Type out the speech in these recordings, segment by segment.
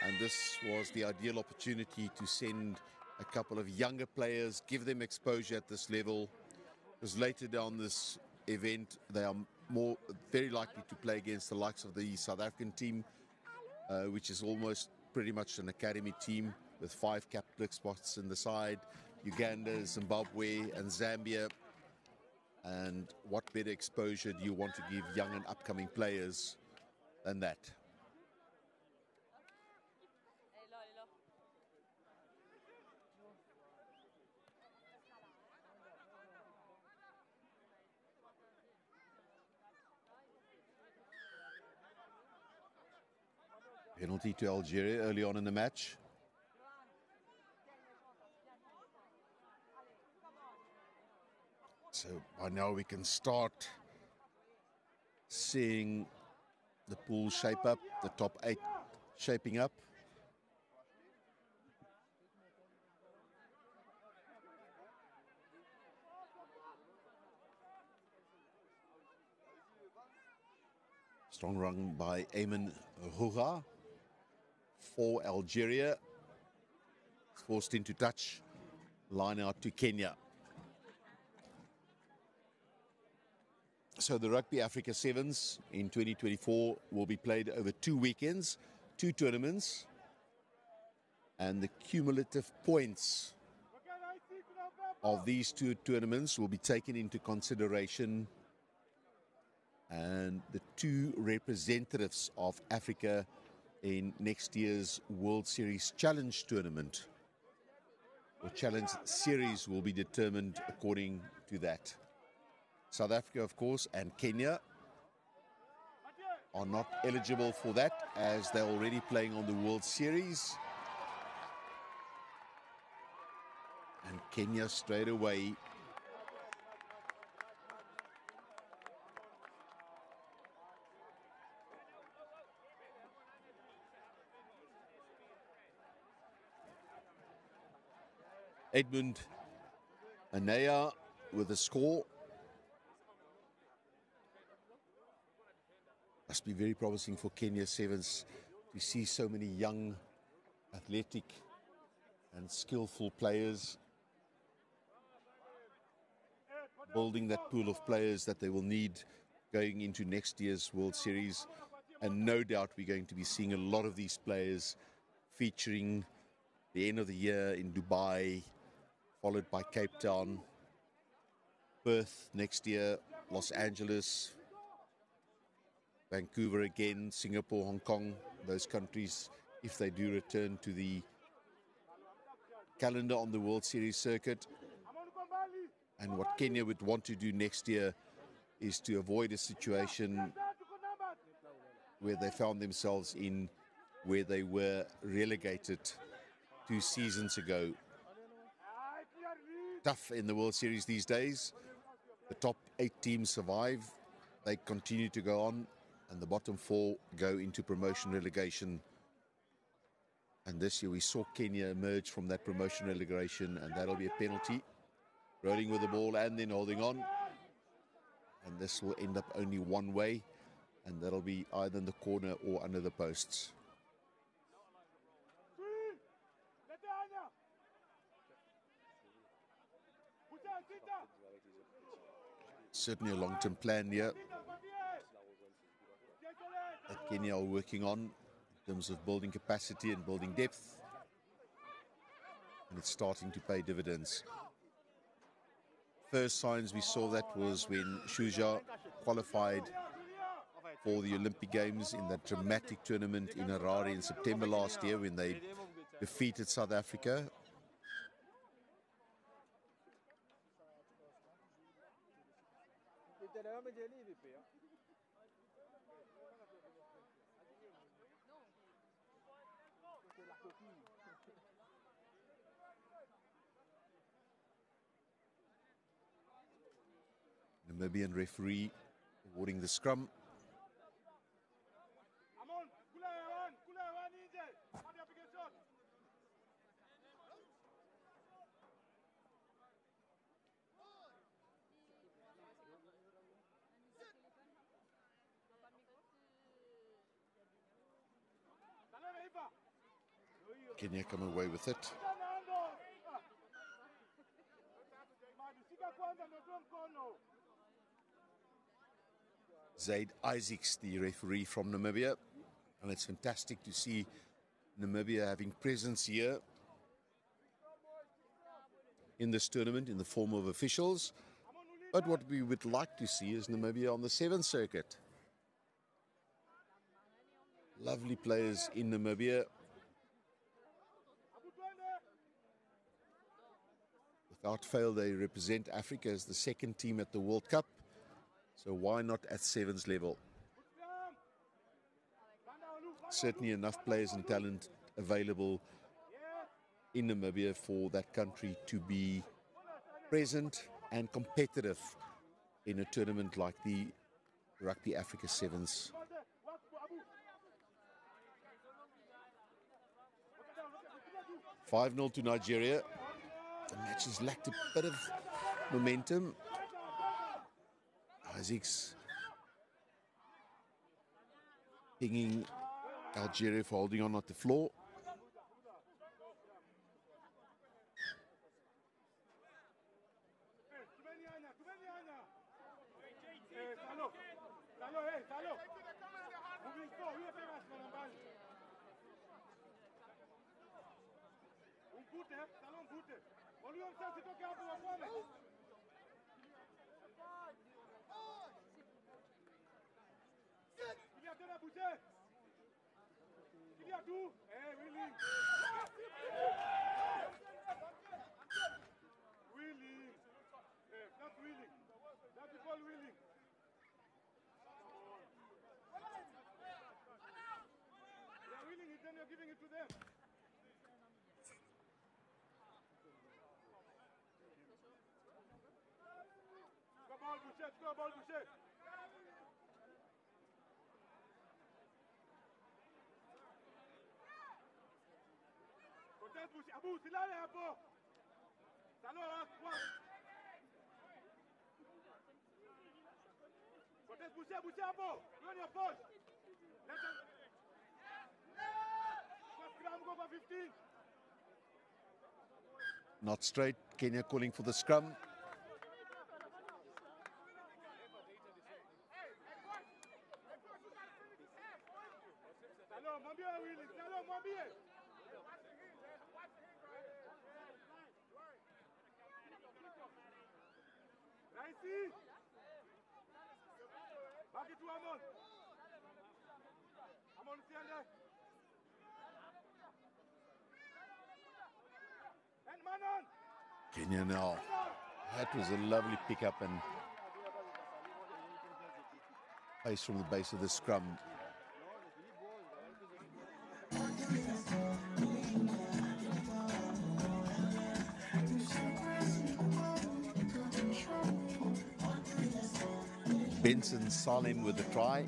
And this was the ideal opportunity to send a couple of younger players, give them exposure at this level, because later down this event they are very likely to play against the likes of the South African team, which is almost pretty much an academy team with 5 captain spots in the side, Uganda, Zimbabwe and Zambia. And what better exposure do you want to give young and upcoming players than that? Penalty to Algeria early on in the match. So by now we can start seeing the pool shape up, the top 8 shaping up. Strong run by Ayman Rouha for Algeria. Forced into touch, line out to Kenya. So the Rugby Africa Sevens in 2024 will be played over 2 weekends, 2 tournaments, and the cumulative points of these 2 tournaments will be taken into consideration, and the 2 representatives of Africa in next year's World Series Challenge tournament or Challenge Series will be determined according to that. South Africa, of course, and Kenya are not eligible for that as they're already playing on the World Series. And Kenya straight away Edmund Anaya with a score. Must be very promising for Kenya Sevens to see so many young, athletic and skillful players building that pool of players that they will need going into next year's World Series. And no doubt we're going to be seeing a lot of these players featuring the end of the year in Dubai, followed by Cape Town, Perth next year, Los Angeles, Vancouver again, Singapore, Hong Kong, those countries, if they do return to the calendar on the World Series circuit. And what Kenya would want to do next year is to avoid a situation where they found themselves in where they were relegated 2 seasons ago. Tough in the World Series these days. The top 8 teams survive. They continue to go on, and the bottom 4 go into promotion relegation. And this year we saw Kenya emerge from that promotion relegation, and that'll be a penalty. Rolling with the ball and then holding on. And this will end up only one way, and that'll be either in the corner or under the posts. Certainly a long-term plan here that Kenya are working on in terms of building capacity and building depth, and it's starting to pay dividends. First signs we saw that was when Shuja qualified for the Olympic Games in that dramatic tournament in Harare in September last year when they defeated South Africa. Namibian referee awarding the scrum. Kenya come away with it. Zaid Isaacs, the referee from Namibia. And it's fantastic to see Namibia having presence here in this tournament in the form of officials. But what we would like to see is Namibia on the 7th circuit. Lovely players in Namibia. Without fail, they represent Africa as the second team at the World Cup. So why not at 7th level? Certainly enough players and talent available in Namibia for that country to be present and competitive in a tournament like the Rugby Africa Sevens. (5-0) to Nigeria. The match has lacked a bit of momentum. Isaacs pinging Algeria for holding on at the floor. Not straight. Kenya calling for the scrum. Kenya now. That was a lovely pickup and pace from the base of the scrum. Benson Salim with the try.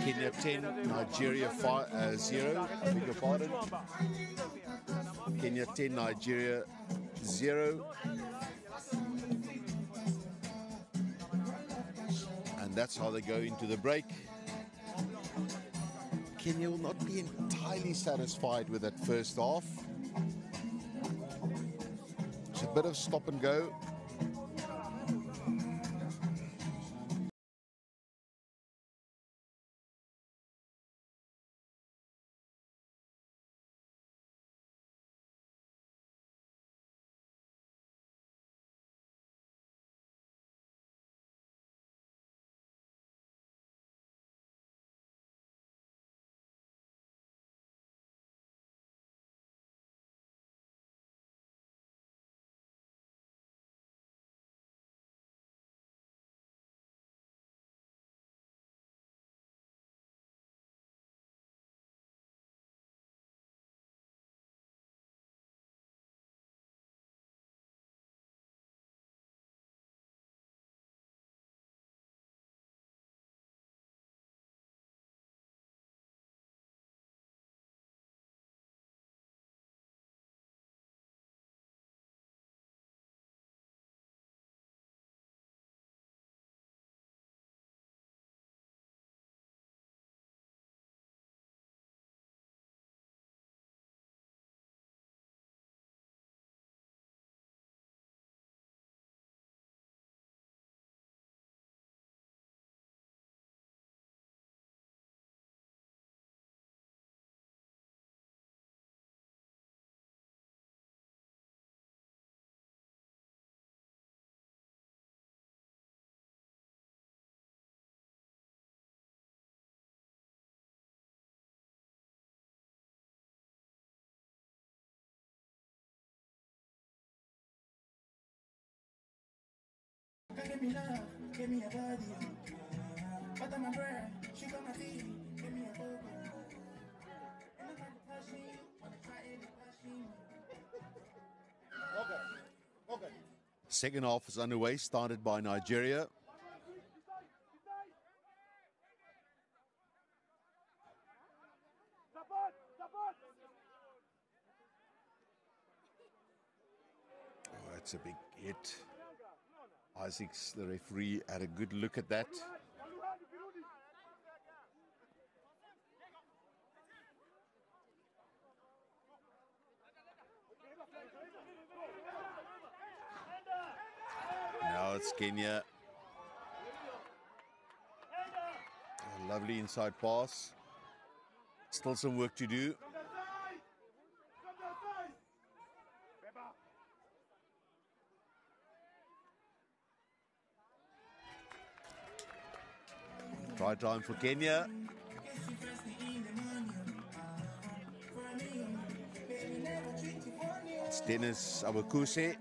Kenya 10, Nigeria 0. I beg your pardon. Kenya 10, Nigeria 0. And that's how they go into the break. Kenya will not be entirely satisfied with that first half. It's a bit of stop and go. Second half is underway, started by Nigeria. Oh, that's a big hit. Isaacs, the referee, had a good look at that. Now it's Kenya. A lovely inside pass. Still some work to do. Try time for Kenya. It's Dennis Abakuse.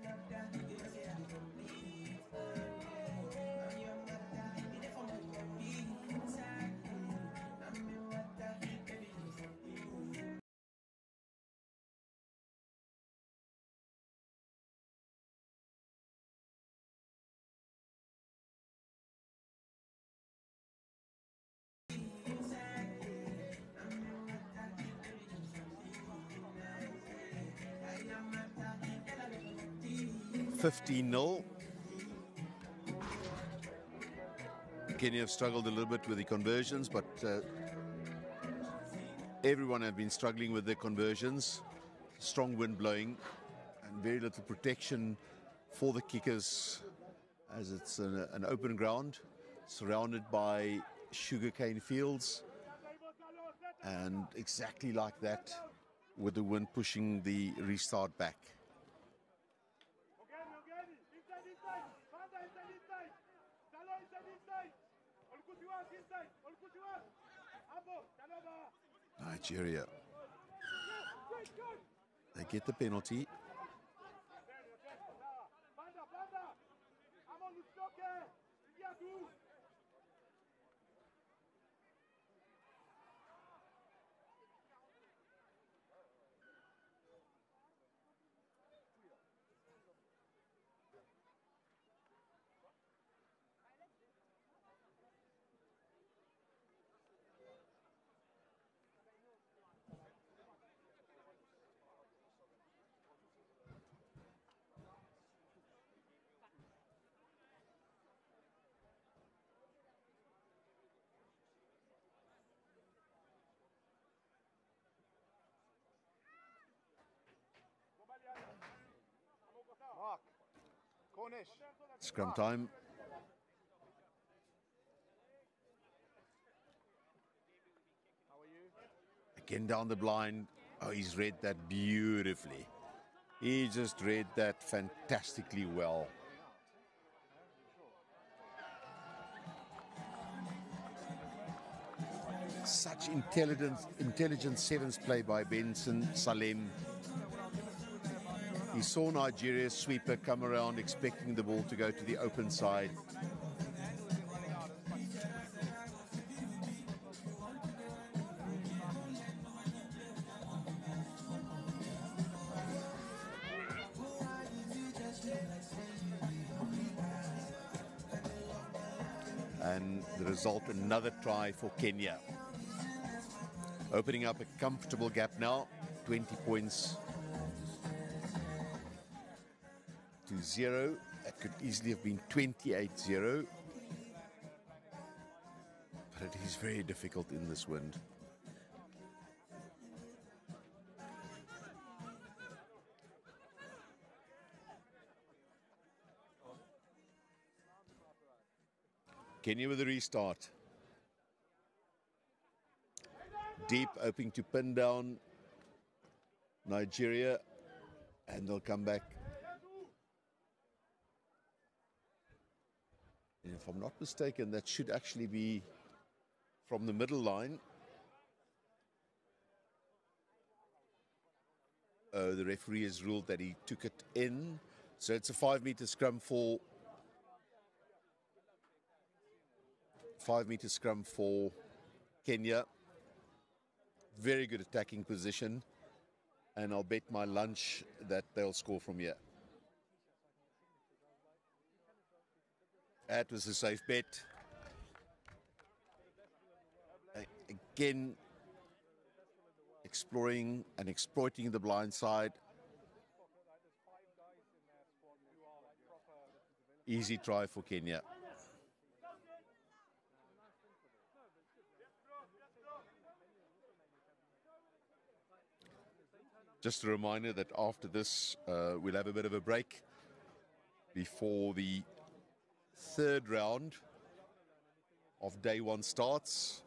$15-0. Kenya have struggled a little bit with the conversions, but everyone have been struggling with their conversions. Strong wind blowing and very little protection for the kickers, as it's an open ground surrounded by sugarcane fields, and exactly like that, with the wind pushing the restart back. Nigeria, they get the penalty. Scrum time. Again down the blind. Oh, he's read that beautifully. He just read that fantastically well. Such intelligent sevens play by Benson Salem. He saw Nigeria's sweeper come around expecting the ball to go to the open side. And the result, another try for Kenya. Opening up a comfortable gap now, 20 points to 0. That could easily have been 28-0. But it is very difficult in this wind. Kenya with a restart. Deep, hoping to pin down Nigeria, and they'll come back. And if I'm not mistaken, that should actually be from the middle line. The referee has ruled that he took it in. So it's a 5-meter scrum for 5-meter scrum for Kenya. Very good attacking position. And I'll bet my lunch that they'll score from here. That was a safe bet. Again, exploring and exploiting the blind side. Easy try for Kenya. Just a reminder that after this, we'll have a bit of a break before the third round of day one starts.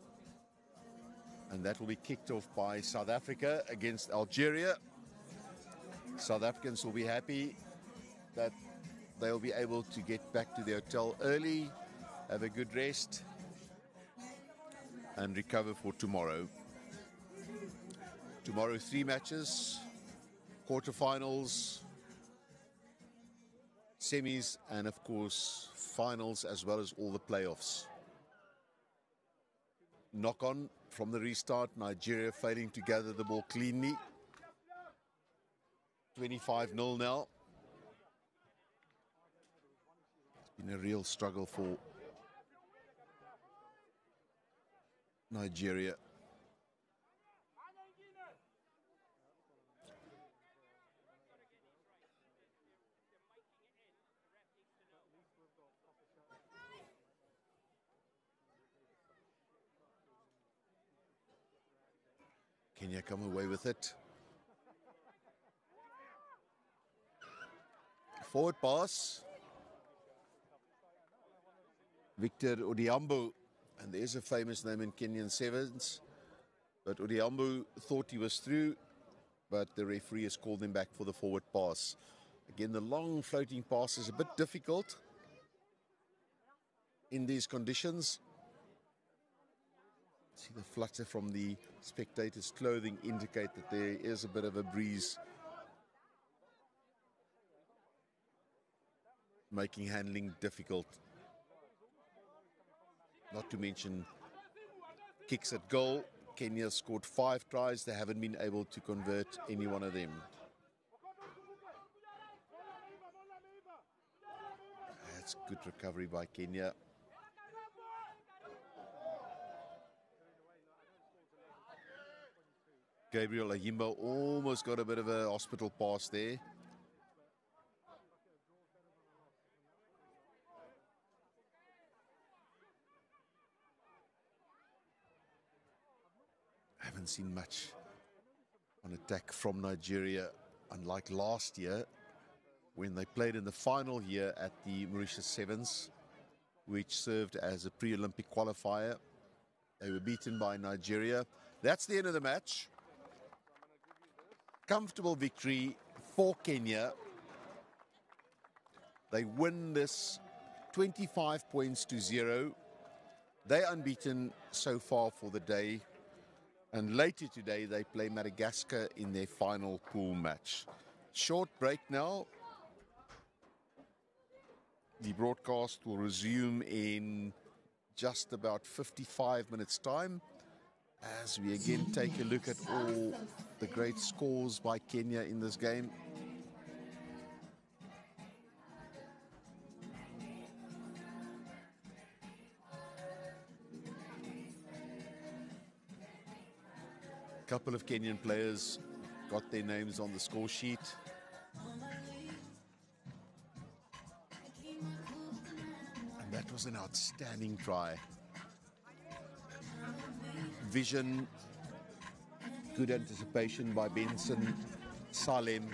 And that will be kicked off by South Africa against Algeria. South Africans will be happy that they'll be able to get back to their hotel early, have a good rest, and recover for tomorrow. Tomorrow, 3 matches, quarterfinals, semis, and of course, finals, as well as all the playoffs. Knock on from the restart, Nigeria failing to gather the ball cleanly. 25-0 now. It's been a real struggle for Nigeria. Kenya come away with it. Forward pass. Victor Odhiambo, and there's a famous name in Kenyan sevens, but Odhiambo thought he was through, but the referee has called him back for the forward pass. Again, the long floating pass is a bit difficult in these conditions. See the flutter from the spectators' clothing indicate that there is a bit of a breeze, making handling difficult. Not to mention kicks at goal. Kenya scored 5 tries. They haven't been able to convert any one of them. That's good recovery by Kenya. Gabriel Ayimba almost got a bit of a hospital pass there. Haven't seen much on attack from Nigeria, unlike last year when they played in the final here at the Mauritius Sevens, which served as a pre-Olympic qualifier. They were beaten by Nigeria. That's the end of the match. Comfortable victory for Kenya. They win this 25 points to 0. They're unbeaten so far for the day. And later today, they play Madagascar in their final pool match. Short break now. The broadcast will resume in just about 55 minutes' time, as we again take a look at all the great scores by Kenya in this game. A couple of Kenyan players got their names on the score sheet. And that was an outstanding try. Vision, good anticipation by Benson Salem.